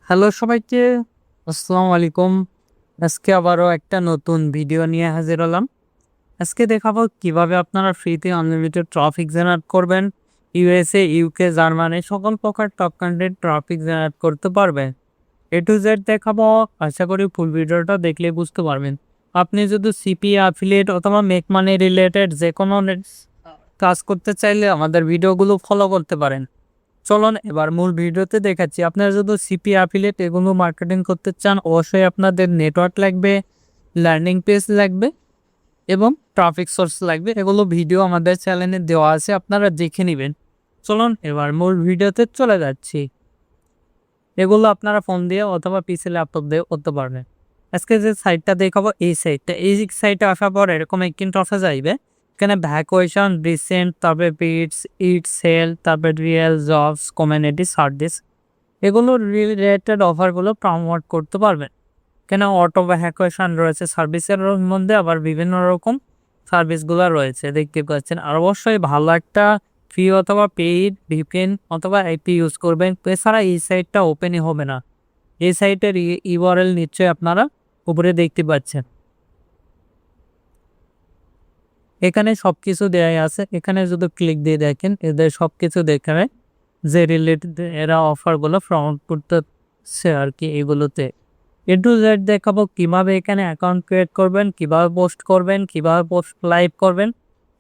Hello সবাইকে, আসসালামু আলাইকুম। আজকে আবারও একটা নতুন ভিডিও নিয়ে হাজির হলাম। আজকে দেখাবো কিভাবে আপনারা ফ্রিতে আনলিমিটেড ট্রাফিক জেনারেট করবেন। ইউএসএ, ইউকে, জার্মানি সকল প্রকার টপ কান্ট্রির ট্রাফিক জেনারেট করতে পারবেন। এ টু জেড দেখাবো। আশা করি ফুল ভিডিওটা দেখলে বুঝতে পারবেন। আপনি যদি সিপি, অ্যাফিলিয়েট অথবা মেক মানি রিলেটেড যে কোনো কাজ করতে চাইলে আমাদের ভিডিওগুলো ফলো করতে পারেন। চলুন এবার মূল ভিডিওতে দেখাচ্ছি। আপনারা যদি সিপি অ্যাফিলিয়েট এগুলো মার্কেটিং করতে চান, অবশ্যই আপনাদের নেটওয়ার্ক লাগবে, লার্নিং পেজ লাগবে এবং ট্রাফিক সোর্স লাগবে। এগুলো ভিডিও আমাদের চ্যানেলে দেওয়া আছে, আপনারা দেখে নেবেন। চলুন এবার মূল ভিডিওতে চলে যাচ্ছি। এগুলো আপনারা ফোন দিয়ে অথবা পিসি ল্যাপটপ দিয়ে করতে পারবেন। আজকে যে সাইটটা দেখাবো এই সাইটে আসার পর এরকম একটি ইন্টারফেস আসবে। এখানে ভ্যাকুয়েশন, রিসেন্ট, তারপরে বিটস, ইট সেল, তারপরে রিয়েল জবস, কমিউনিটি সার্ভিস, এগুলো রিলেটেড অফারগুলো প্রমোট করতে পারবেন। এখানে অটো ভ্যাকুয়েশন রয়েছে, সার্ভিসের মধ্যে আবার বিভিন্ন রকম সার্ভিসগুলো রয়েছে দেখতে পাচ্ছেন। আর অবশ্যই ভালো একটা ফ্রি অথবা পেইড ভিপিএন অথবা আইপি ইউজ করবেন, এছাড়া এই সাইটটা ওপেনই হবে না। এই সাইটের ইউআরএল নিশ্চয়ই আপনারা উপরে দেখতে পাচ্ছেন। এখানে সব কিছু দেওয়াই আছে। এখানে যদি ক্লিক দিয়ে দেখেন এদের সব কিছু দেখাবে যে রিলেটেড এরা অফারগুলো প্রমোট করতেছে আর কি। এগুলোতে এ টু জেড দেখাবো কিভাবে এখানে অ্যাকাউন্ট ক্রিয়েট করবেন, কিভাবে পোস্ট করবেন, কিভাবে পোস্ট লাইভ করবেন,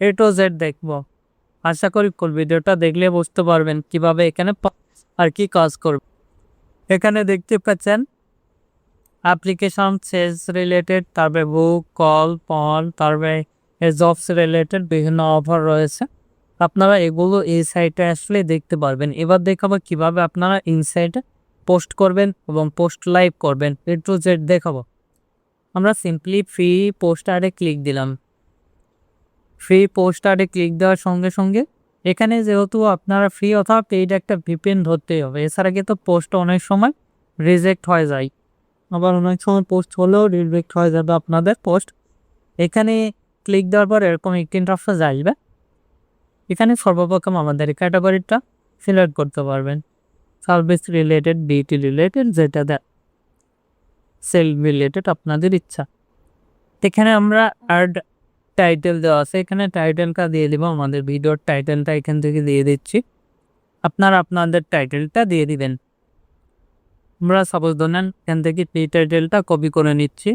এ টু জেড দেখবো। আশা করি ফুল ভিডিওটা দেখলে বুঝতে পারবেন কিভাবে এখানে আর কি কাজ করবে। এখানে দেখতে পাচ্ছেন অ্যাপ্লিকেশন সেলস রিলেটেড, তারপরে বুক, কল, পল, তারপরে জবস রিলেটেড বিভিন্ন অফার রয়েছে। আপনারা এগুলো এই সাইটে আসলে দেখতে পারবেন। এবার দেখাবো কিভাবে আপনারা ইনসাইটে পোস্ট করবেন এবং পোস্ট লাইভ করবেন, এ টু জেড দেখাবো। আমরা সিম্পলি ফ্রি পোস্টারে ক্লিক দিলাম। ফ্রি পোস্টারে ক্লিক দেওয়ার সঙ্গে সঙ্গে এখানে যেহেতু আপনারা ফ্রি অথবা পেইড একটা ভিপিএন ধরতেই হবে, এছাড়া কিন্তু পোস্ট অনেক সময় রিজেক্ট হয়ে যায়। আবার অনেক সময় পোস্ট হলেও রিজেক্ট হয়ে যাবে আপনাদের পোস্ট। এখানে ক্লিক দেওয়ার পর এরকম একটি ইন্টারফেস আসবে। এখানে সর্বপ্রথম আমাদের ক্যাটাগরিটা সিলেক্ট করতে পারবেন। সার্ভিস রিলেটেড, বিউটি রিলেটেড, যেটা সেল রিলেটেড আপনাদের ইচ্ছা। এখানে আমরা অ্যাড টাইটেল দেওয়া আছে, এখানে টাইটেলটা দিয়ে দিব। আমাদের ভিডিওর টাইটেলটা এখান থেকে দিয়ে দিচ্ছি। আপনারা আপনাদের টাইটেলটা দিয়ে দিবেন। আমরা সাপোজ ধরেন এখান থেকে এই টাইটেলটা কপি করে নিচ্ছি,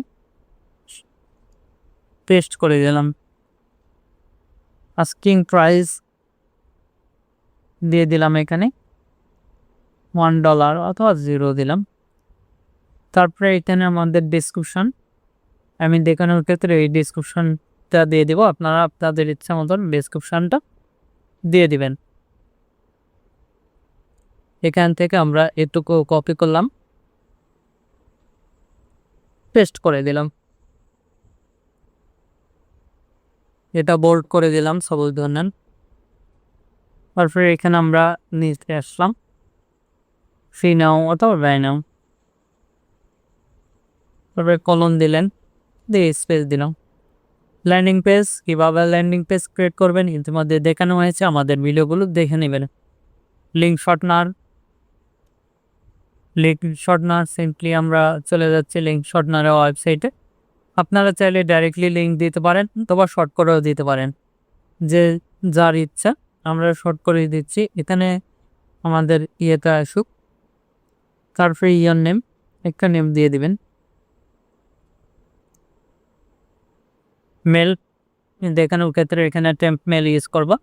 পেস্ট করে দিলাম। আস্কিং প্রাইস দিয়ে দিলাম, এখানে $1 অথবা 0 দিলাম। তারপরে এখানে আমাদের ডিসক্রিপশন, আমি দেখানোর ক্ষেত্রে এই ডিসক্রিপশনটা দিয়ে দিব। আপনারা আপনাদের ইচ্ছা মতন ডিসক্রিপশনটা দিয়ে দিবেন। এখান থেকে আমরা এটুকু কপি করলাম, পেস্ট করে দিলাম। এটা বোল্ড করে দিলাম সবুজ ধরনের। তারপরে এখানে আমরা নিচে আসলাম, ফ্রি নাও অথবা বাই নাও, তারপরে কলন দিলেন, দিয়ে স্পেস দিলাম। ল্যান্ডিং পেজ, কীভাবে ল্যান্ডিং পেজ ক্রিয়েট করবেন ইতিমধ্যে দেখানো হয়েছে, আমাদের ভিডিওগুলো দেখে নেবেন। লিঙ্ক শর্টনার সিম্পলি আমরা চলে যাচ্ছি লিঙ্ক শর্টনারের ওয়েবসাইটে। আপনারা চাইলে ডাইরেক্টলি লিঙ্ক দিতে পারেন অথবা শর্ট করেও দিতে পারেন, যে যার ইচ্ছা। আমরা শর্ট করে দিচ্ছি। এখানে আমাদের ইয়েটা আসুক, তারপরে ইয়ার নেম, একটা নেম দিয়ে দিবেন। মেল দেখানোর ক্ষেত্রে এখানে টেম্প মেল ইউজ করবা।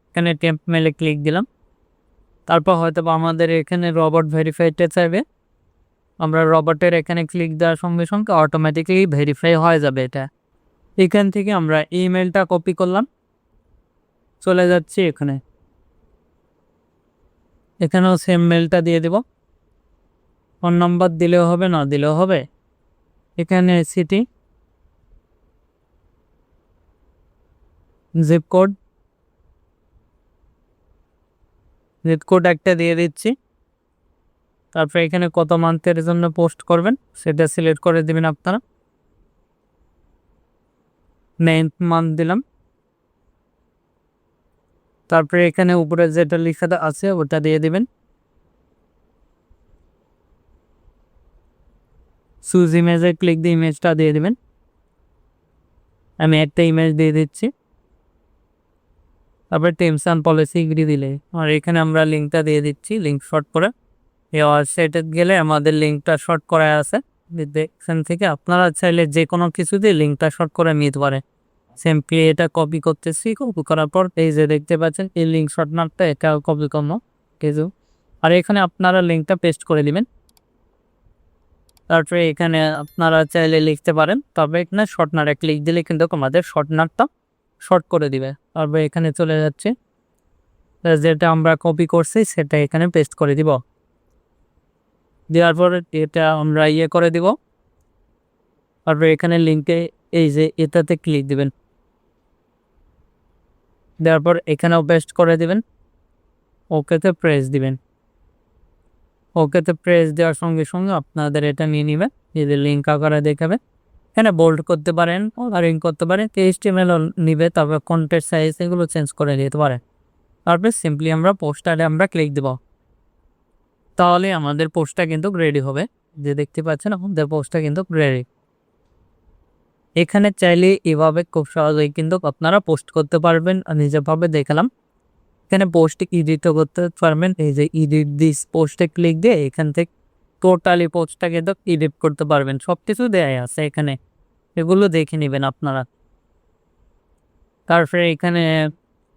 এখানে টেম্প মেলে ক্লিক দিলাম। তারপর হয়তো আমাদের এখানে রবট ভেরিফাইডটা চাইবে। আমরা রবটের এখানে ক্লিক দেওয়ার সঙ্গে সঙ্গে অটোমেটিক্যালি ভেরিফাই হয়ে যাবে এটা। এখান থেকে আমরা ইমেলটা কপি করলাম, চলে যাচ্ছি এখানেও সেম মেলটা দিয়ে দেব। ফোন নাম্বার দিলেও হবে, না দিলেও হবে। এখানে সিটি, জিপ কোড একটা দিয়ে দিচ্ছি। তারপরে এখানে কত মান্থের জন্য পোস্ট করবেন সেটা সিলেক্ট করে দেবেন আপনারা। 9th মান্থ দিলাম। তারপরে এখানে উপরে যেটা লেখা আছে ওটা দিয়ে দিবেন। চুজ ইমেজে ক্লিক দিয়ে ইমেজটা দিয়ে দেবেন। আমি একটা ইমেজ দিয়ে দিচ্ছি। তারপরে টার্মস অ্যান্ড পলিসি এগ্রি দিলে আর এখানে আমরা লিঙ্কটা দিয়ে দিচ্ছি, লিঙ্ক শর্ট করে। ওয়েবসাইটে গেলে আমাদের লিঙ্কটা শর্ট করা আছে, এখান থেকে আপনারা চাইলে যে কোনো কিছু দিয়ে লিঙ্কটা শর্ট করে নিতে পারে। সিম্পলি এটা কপি করতেছি, কপি করার পর এই যে দেখতে পাচ্ছেন এই লিঙ্ক শর্টনারটা, এটা কপি করবো কিছু, আর এখানে আপনারা লিঙ্কটা পেস্ট করে দিবেন। তারপরে এখানে আপনারা চাইলে লিখতে পারেন, তবে এখানে শর্টনারে ক্লিক দিলে কিন্তু আমাদের শর্টনারটা শর্ট করে দিবে। তারপরে এখানে চলে যাচ্ছে, যেটা আমরা কপি করছি সেটা এখানে পেস্ট করে দিব। দেওয়ার পর এটা আমরা করে দিব। তারপরে এখানে লিঙ্কে এই যে এটাতে ক্লিক দিবেন, দেওয়ার পর এখানেও পেস্ট করে দিবেন, ওকেতে প্রেস দিবেন। ওকেতে প্রেস দেওয়ার সঙ্গে সঙ্গে আপনাদের এটা নিয়ে নেবে, এই যে লিঙ্ক আকারে দেখাবে। এখানে বোল্ড করতে পারেন, কালারিং করতে পারেন, HTML নিবে, তবে কন্টেন্ট সাইজ এগুলো চেঞ্জ করে দিতে পারেন। তারপরে সিম্পলি আমরা পোস্টারে আমরা ক্লিক দেব, তাহলে আমাদের পোস্টটা কিন্তু রেডি হবে। যে দেখতে পাচ্ছেন আমাদের পোস্টটা কিন্তু রেডি। এখানে চাইলে এভাবে খুব সহজেই কিন্তু আপনারা পোস্ট করতে পারবেন। নিজেভাবে দেখালাম, এখানে পোস্ট এডিটও করতে পারবেন। এই যে এডিট দিস পোস্টে ক্লিক দিয়ে এখান থেকে টোটালি পোস্টটা কিন্তু এডিট করতে পারবেন। সব কিছু দেয়া আছে এখানে, এগুলো দেখে নেবেন আপনারা। তারপরে এখানে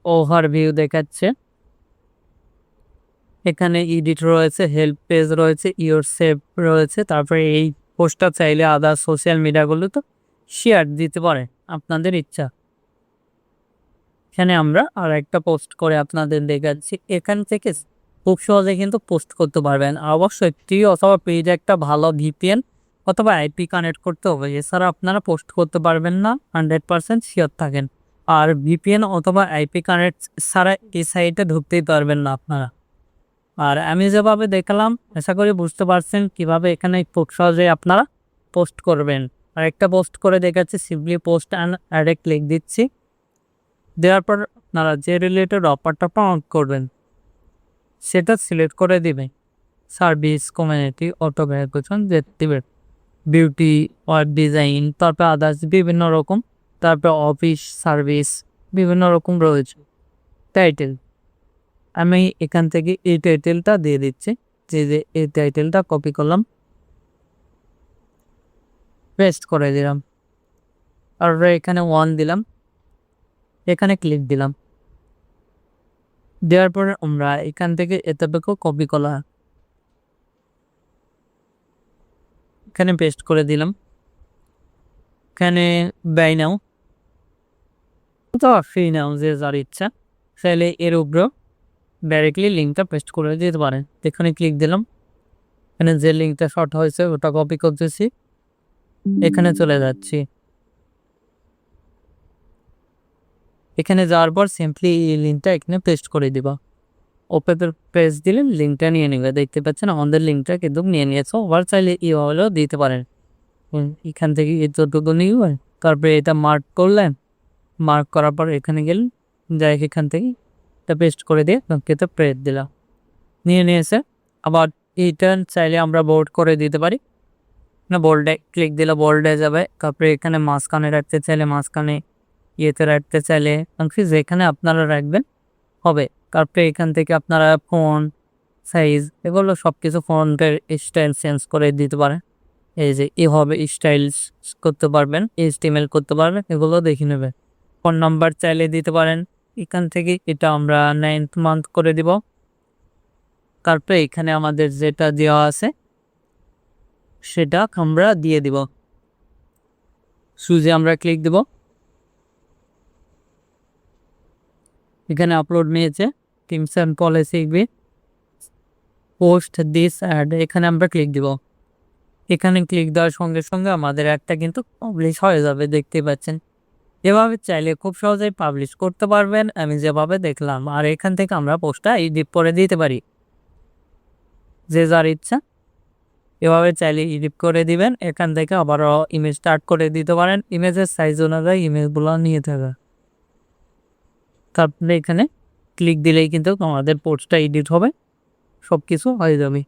ওভারভিউ দেখাচ্ছে, এখানে এডিট রয়েছে, হেল্প পেজ রয়েছে, ইওর সেভ রয়েছে। তারপরে এই পোস্টটা চাইলে আদার সোশ্যাল মিডিয়াগুলো তো শেয়ার দিতে পারে, আপনাদের ইচ্ছা। এখানে আমরা আর একটা পোস্ট করে আপনাদের দেখাচ্ছি। এখান থেকে খুব সহজে কিন্তু পোস্ট করতে পারবেন। অবশ্যই অথবা পেজে একটা ভালো VPN অথবা IP কানেক্ট করতে হবে, এছাড়া আপনারা পোস্ট করতে পারবেন না, 100% শিওর থাকেন। আর VPN অথবা IP কানেক্ট ছাড়া এই সাইটে ঢুকতেই পারবেন না আপনারা। আর আমি যেভাবে দেখালাম আশা করি বুঝতে পারছেন কিভাবে এখানে খুব সহজে আপনারা পোস্ট করবেন। আর একটা পোস্ট করে দেখাচ্ছি, সিম্পলি পোস্ট অ্যান্ড অ্যাডে ক্লিক দিচ্ছি। দেওয়ার পর আপনারা যে রিলেটেড অফারটা পাউন্ড করবেন সেটা সিলেক্ট করে দিবেন। সার্ভিস, কমিউনিটি, অটো ভ্যারিফিকেশন যে দিবেন, বিউটি, ওয়েব ডিজাইন, তারপর আদার্স বিভিন্ন রকম, তারপর অফিস সার্ভিস বিভিন্ন রকম রয়েছে। টাইটেল আমি এখান থেকে এই টাইটেলটা দিয়ে দিচ্ছি, যে এই টাইটেলটা কপি করলাম, পেস্ট করে দিলাম। আর এখানে 1 দিলাম, এখানে ক্লিক দিলাম। দেওয়ার পরে আমরা এখান থেকে এতটুকু কপি করা এখানে পেস্ট করে দিলাম। এখানে বাই নাও অথবা ফ্রি নাও, যে যার ইচ্ছা, চাইলে এর উপরেও ডাইরেক্টলি লিঙ্কটা পেস্ট করে দিতে পারেন। এখানে ক্লিক দিলাম, এখানে যে লিঙ্কটা শর্ট হয়েছে ওটা কপি করতেছি, এখানে চলে যাচ্ছি। এখানে যাওয়ার পর সিম্পলি এই লিঙ্কটা এখানে পেস্ট করে দিবা। ওপেতে প্রেস দিলে লিঙ্কটা নিয়ে নেবে। দেখতে পাচ্ছেন আমাদের লিঙ্কটা কিন্তু নিয়ে নিয়েছে। ওভার চাইলে হলেও দিতে পারেন, এখান থেকে যতটুকু নিয়ে। তারপরে এটা মার্ক করলেন, মার্ক করার পর এখানে গেলেন, যাই এখান থেকে এটা পেস্ট করে দিয়ে তো প্রেস দিলাম, নিয়ে নিয়েছে। আবার এইটা চাইলে আমরা বোল্ড করে দিতে পারি, না বোল্ডে ক্লিক দিলে বোল্ডে যাবে। তারপরে এখানে মাঝখানে রাখতে চাইলে মাঝখানে, রাখতে চাইলে যেখানে আপনারা রাখবেন হবে। তারপরে এখান থেকে আপনারা ফোন সাইজ এগুলো সব কিছু ফন্টের স্টাইল চেঞ্জ করে দিতে পারেন। এই যে এভাবে স্টাইল করতে পারবেন, HTML করতে পারবেন, এগুলো দেখে নেবে। ফোন নাম্বার চাইলে দিতে পারেন। এখান থেকে এটা আমরা 9th মান্থ করে দিব। তারপরে এখানে আমাদের যেটা দেওয়া আছে সেটা আমরা দিয়ে দিব। সুজে আমরা ক্লিক দেব, এখানে আপলোড নিয়েছে terms and policy agree, post this ad, এখানে আমরা ক্লিক দিব। এখানে ক্লিক দেওয়ার সঙ্গে সঙ্গে আমাদের একটা কিন্তু পাবলিশ হয়ে যাবে, দেখতে পাচ্ছেন। এভাবে চাইলে খুব সহজেই পাবলিশ করতে পারবেন, আমি যেভাবে দেখলাম। আর এখান থেকে আমরা পোস্টটা এডিট করে দিতে পারি, যে যার ইচ্ছা এভাবে চাইলে এডিট করে দিবেন। এখান থেকে আবারও ইমেজ স্টার্ট করে দিতে পারেন, ইমেজের সাইজ অনুযায়ী ইমেজগুলো নিয়ে থাকা। তারপরে এখানে ক্লিক দিলেই কিন্তু আমাদের পোস্টটা এডিট হবে, সব কিছু হয়ে যাবে।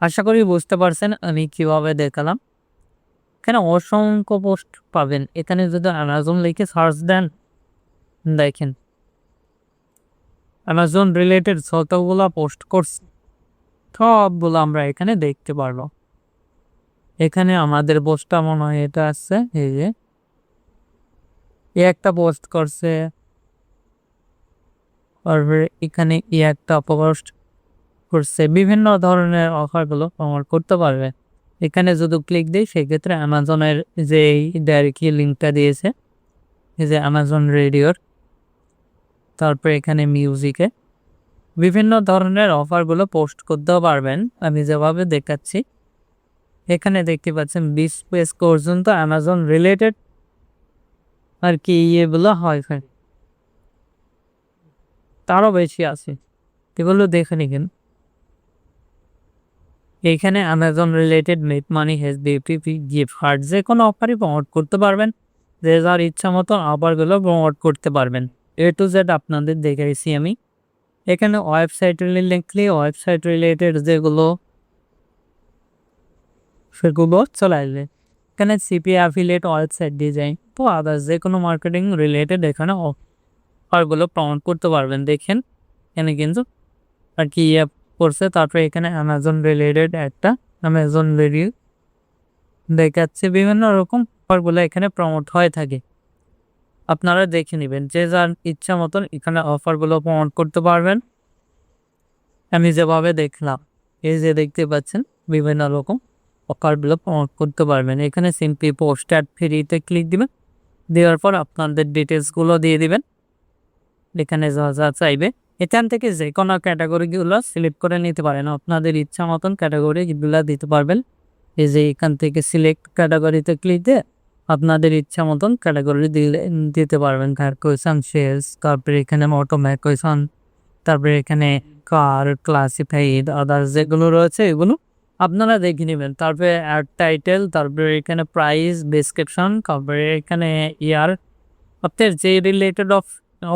আশা করি বুঝতে পারছেন আমি কিভাবে দেখালাম। এখানে অসংখ্য পোস্ট পাবেন। এখানে যদি অ্যামাজন লিখে সার্চ দেন, দেখেন অ্যামাজন রিলেটেড যতগুলা পোস্ট করছে সবগুলো আমরা এখানে দেখতে পারবো। এখানে আমাদের পোস্টটা মনে হয় এটা আছে, এই যে একটা পোস্ট করছে, তারপরে এখানে একটা পোস্ট করছে। বিভিন্ন ধরনের অফারগুলো প্রমোট করতে পারবে। এখানে যদি ক্লিক দিই সেক্ষেত্রে অ্যামাজনের যে ডাইরেক্টলি লিঙ্কটা দিয়েছে, এই যে অ্যামাজন রেডিওর, তারপরে এখানে মিউজিকে বিভিন্ন ধরনের অফারগুলো পোস্ট করতেও পারবেন। আমি যেভাবে দেখাচ্ছি এখানে দেখতে পাচ্ছেন 20 পেজ পর্যন্ত অ্যামাজন রিলেটেড আর কি ইয়েগুলো হয়, তারও বেশি আছে, এগুলো দেখে নিবেন। এইখানে Amazon related make money HDFC gift card যে কোনো অফারই প্রমোট করতে পারবেন। যে যার ইচ্ছা মতো অফারগুলো প্রমোট করতে পারবেন। এ টু জেড আপনাদের দেখাইছি আমি। এখানে ওয়েবসাইট লিখলে ওয়েবসাইট রিলেটেড যেগুলো সেগুলো চলে আসবে। এখানে সিপি অ্যাফিলিয়েট ওয়েবসাইট ডিজাইন তো আদার্স যে কোনো মার্কেটিং রিলেটেড এখানে অফারগুলো প্রমোট করতে পারবেন। দেখেন এখানে কিন্তু আর কি ইয়ে করছে। তারপরে এখানে অ্যামাজন রিলেটেড একটা অ্যামাজন রিভিউ দেখাচ্ছে। বিভিন্ন রকম অফারগুলো এখানে প্রমোট হয়ে থাকে, আপনারা দেখে নেবেন। যে যার ইচ্ছা মতন এখানে অফারগুলো প্রমোট করতে পারবেন। আমি যেভাবে দেখলাম, এই যে দেখতে পাচ্ছেন বিভিন্ন রকম অফারগুলো প্রমোট করতে পারবেন। এখানে সিম্পলি পোস্ট অ্যাড ফ্রিতে ক্লিক দিবেন, দেওয়ার পর আপনাদের ডিটেলসগুলো দিয়ে দিবেন। এখানে যা যা চাইবে এখান থেকে যে কোনো ক্যাটাগরিগুলো সিলেক্ট করে নিতে পারেন। আপনাদের ইচ্ছা মতন ক্যাটাগরিগুলো দিতে পারবেন। এই যে এখান থেকে সিলেক্ট ক্যাটাগরিতে ক্লিক দিয়ে আপনাদের ইচ্ছা মতন ক্যাটাগরি দিতে পারবেন। কার কোয়েশন সেলস, তারপরে এখানে অটোমেশন, তারপরে এখানে কার ক্লাসিফাইড আদার্স যেগুলো রয়েছে এগুলো আপনারা দেখে নেবেন। তারপরে অ্যাড টাইটেল, তারপরে এখানে প্রাইস, ডেসক্রিপশন, তারপরে এখানে ইয়ার আপনার যে রিলেটেড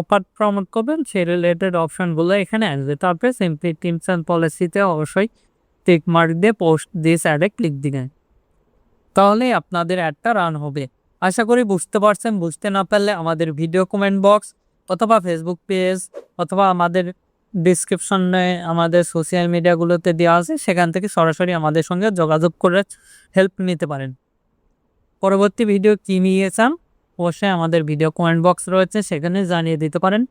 অফার প্রমোট করবেন সেই রিলেটেড অপশনগুলো এখানে আসবে। তারপরে সিম্পলি টিমস অ্যান্ড পলিসিতে অবশ্যই টিক মার্ক দিয়ে পোস্ট দিস অ্যাডে ক্লিক দিবেন, তাহলে আপনাদের অ্যাডটা রান হবে। আশা করি বুঝতে পারছেন। বুঝতে না পারলে আমাদের ভিডিও কমেন্ট বক্স অথবা ফেসবুক পেজ অথবা আমাদের ডিসক্রিপশনে আমাদের সোশ্যাল মিডিয়াগুলোতে দেওয়া আছে, সেখান থেকে সরাসরি আমাদের সঙ্গে যোগাযোগ করে হেল্প নিতে পারেন। পরবর্তী ভিডিও কী নিয়ে চান অবশ্যই আমাদের ভিডিও কমেন্ট বক্স রয়েছে, সেখানে জানিয়ে দিতে পারেন,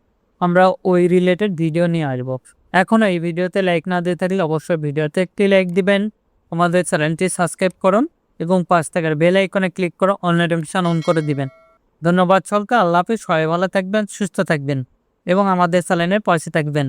আমরা ওই রিলেটেড ভিডিও নিয়ে আসবো। এখনও এই ভিডিওতে লাইক না দিয়ে থাকলে অবশ্যই ভিডিওতে একটি লাইক দিবেন, আমাদের চ্যানেলটি সাবস্ক্রাইব করুন এবং পাশ থাকার বেল আইকনে ক্লিক করে অল নোটিফিকেশন অন করে দিবেন। ধন্যবাদ সকলকে। আল্লাহ হাফেজ। সবাই ভালো থাকবেন, সুস্থ থাকবেন এবং আমাদের চ্যানেলের পাশে থাকবেন।